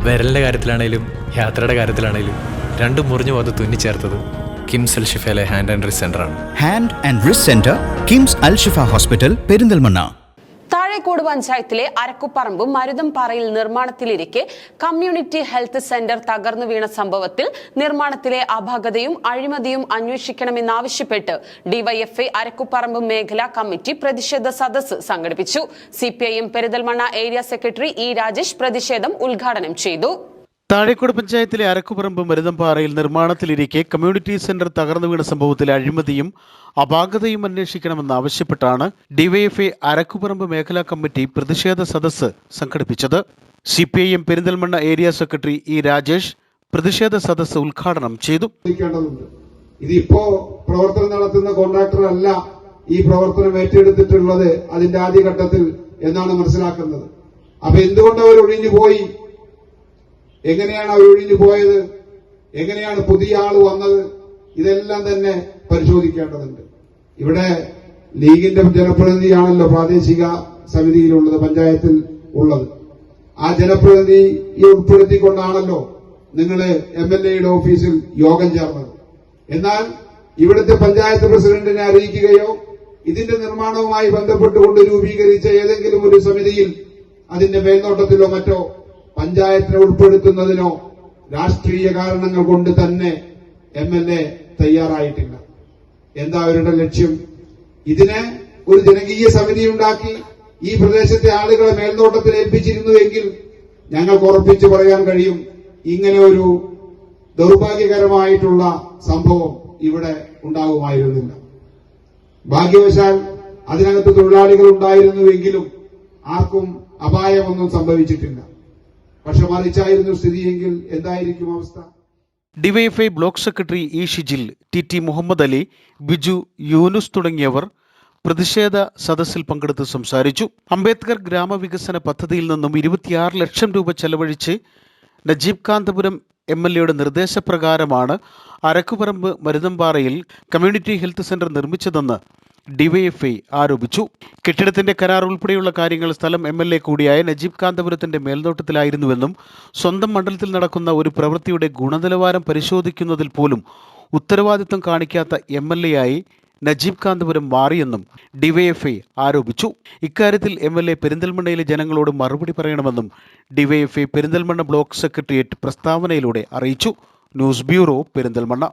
വിരലിൻ്റെ കാര്യത്തിലാണേലും യാത്രയുടെ കാര്യത്തിലാണേലും രണ്ടും മുറിഞ്ഞു പോകാതെ തുന്നിച്ചേർത്തത് കിംസ് അൽ ഷിഫയിലെ ഹാൻഡ് ആൻഡ് റിസ്റ്റ് സെൻ്ററാണ്. Hand and wrist centre, KIMS Al Shifa hospital, Perinthalmanna. Thazhekode പഞ്ചായത്തിലെ അരക്കുപറമ്പ് മരുതംപാറയിൽ നിർമ്മാണത്തിലിരിക്കെ കമ്മ്യൂണിറ്റി ഹെൽത്ത് സെന്റർ തകർന്നു വീണ സംഭവത്തിൽ നിർമ്മാണത്തിലെ അപാകതയും അഴിമതിയും അന്വേഷിക്കണമെന്നാവശ്യപ്പെട്ട് ഡിവൈഎഫ്ഐ അരക്കുപറമ്പ് മേഖലാ കമ്മിറ്റി പ്രതിഷേധ സദസ്സ് സംഘടിപ്പിച്ചു. CPIM Perinthalmanna area secretary E Rajesh പ്രതിഷേധം ഉദ്ഘാടനം ചെയ്തു. താഴേക്കോട് പഞ്ചായത്തിലെ അരക്കുപറമ്പ് മരുതംപാറയിൽ നിർമ്മാണത്തിലിരിക്കെ കമ്മ്യൂണിറ്റി സെന്റർ തകർന്നു വീണ സംഭവത്തിലെ അഴിമതിയും അപാകതയും അന്വേഷിക്കണമെന്നാവശ്യപ്പെട്ടാണ് ഡിവൈഎഫ്ഐ അരക്കുപറമ്പ് മേഖലാ കമ്മിറ്റി പ്രതിഷേധ സദസ്സ് സംഘടിപ്പിച്ചത്. CPIM Perinthalmanna area secretary E Rajesh പ്രതിഷേധ സദസ്സ് ഉദ്ഘാടനം ചെയ്തു. ഇതിപ്പോ പ്രവർത്തനം നടത്തുന്ന കോൺട്രാക്ടർ അല്ല ഈ പ്രവർത്തനം ഏറ്റെടുത്തിട്ടുള്ളത് അതിന്റെ ആദ്യഘട്ടത്തിൽ എന്നാണ് മനസ്സിലാക്കുന്നത്. അപ്പൊ എന്തുകൊണ്ട് അവർ ഒഴിഞ്ഞു പോയി? എങ്ങനെയാണ് അവർ ഒഴിഞ്ഞു പോയത്? എങ്ങനെയാണ് പുതിയ ആൾ വന്നത്? ഇതെല്ലാം തന്നെ പരിശോധിക്കേണ്ടതുണ്ട്. ഇവിടെ ലീഗിന്റെ ജനപ്രതിനിധിയാണല്ലോ പ്രാദേശിക സമിതിയിലുള്ളത്, പഞ്ചായത്തിൽ ഉള്ളത്. ആ ജനപ്രതിനിധിയെ ഉൾപ്പെടുത്തിക്കൊണ്ടാണല്ലോ നിങ്ങൾ MLA ഓഫീസിൽ യോഗം ചേർന്നത്. എന്നാൽ ഇവിടുത്തെ പഞ്ചായത്ത് പ്രസിഡന്റിനെ അറിയിക്കുകയോ ഇതിന്റെ നിർമ്മാണവുമായി ബന്ധപ്പെട്ടുകൊണ്ട് രൂപീകരിച്ച ഏതെങ്കിലും ഒരു സമിതിയിൽ അതിന്റെ മേൽനോട്ടത്തിലോ മറ്റോ പഞ്ചായത്തിനെ ഉൾപ്പെടുത്തുന്നതിനോ രാഷ്ട്രീയ കാരണങ്ങൾ കൊണ്ട് തന്നെ MLA തയ്യാറായിട്ടില്ല. എന്താ അവരുടെ ലക്ഷ്യം? ഇതിനെ ഒരു ജനകീയ സമിതി ഉണ്ടാക്കി ഈ പ്രദേശത്തെ ആളുകളെ മേൽനോട്ടത്തിൽ ഏൽപ്പിച്ചിരുന്നുവെങ്കിൽ ഞങ്ങൾക്ക് ഉറപ്പിച്ചു പറയാൻ കഴിയും, ഇങ്ങനെ ഒരു ദൗർഭാഗ്യകരമായിട്ടുള്ള സംഭവം ഇവിടെ ഉണ്ടാകുമായിരുന്നില്ല. ഭാഗ്യവശാൽ അതിനകത്ത് തൊഴിലാളികൾ ഉണ്ടായിരുന്നുവെങ്കിലും ആർക്കും അപായമൊന്നും സംഭവിച്ചിട്ടില്ല. പക്ഷെ മറിച്ചായിരുന്നു സ്ഥിതിയെങ്കിൽ എന്തായിരിക്കും അവസ്ഥ? DYFI block secretary E Shijil, TT Muhammad Ali, Biju, Yunus തുടങ്ങിയവർ പ്രതിഷേധ സദസ്സിൽ പങ്കെടുത്ത് സംസാരിച്ചു. അംബേദ്കർ ഗ്രാമവികസന പദ്ധതിയിൽ നിന്നും 26 ലക്ഷം രൂപ ചെലവഴിച്ച് നജീബ് കാന്തപുരം MLAയുടെ നിർദ്ദേശപ്രകാരമാണ് അരക്കുപറമ്പ് മരുതംപാറയിൽ കമ്മ്യൂണിറ്റി ഹെൽത്ത് സെന്റർ നിർമ്മിച്ചതെന്ന് ഡിവൈഎഫ്ഐ ആരോപിച്ചു. കെട്ടിടത്തിന്റെ കരാർ ഉൾപ്പെടെയുള്ള കാര്യങ്ങൾ സ്ഥലം MLA കൂടിയായ നജീബ് കാന്തപുരത്തിന്റെ മേൽനോട്ടത്തിലായിരുന്നുവെന്നും സ്വന്തം മണ്ഡലത്തിൽ നടക്കുന്ന ഒരു പ്രവൃത്തിയുടെ ഗുണനിലവാരം പരിശോധിക്കുന്നതിൽ പോലും ഉത്തരവാദിത്വം കാണിക്കാത്ത MLA ആയി നജീബ് കാന്തപുരം മാറിയെന്നും ഡിവൈഎഫ്ഐ ആരോപിച്ചു. ഇക്കാര്യത്തിൽ MLA പെരിന്തൽമണ്ണയിലെ ജനങ്ങളോട് മറുപടി പറയണമെന്നും ഡിവൈഎഫ്ഐ പെരിന്തൽമണ്ണ ബ്ലോക്ക് സെക്രട്ടേറിയറ്റ് പ്രസ്താവനയിലൂടെ അറിയിച്ചു. News bureau, Perinthalmanna.